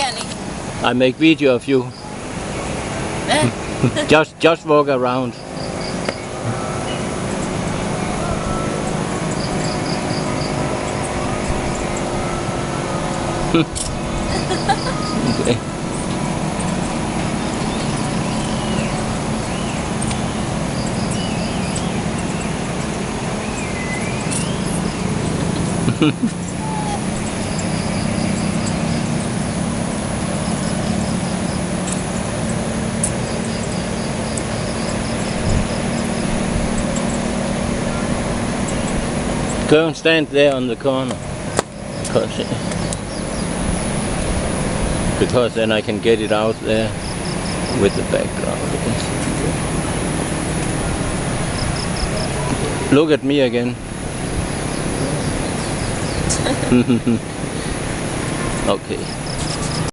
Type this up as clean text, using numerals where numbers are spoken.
gerne ikke. I make video of you. just walk around. Okay. Go and stand there on the corner, because then I can get it out there with the background. Look at me again. Okay.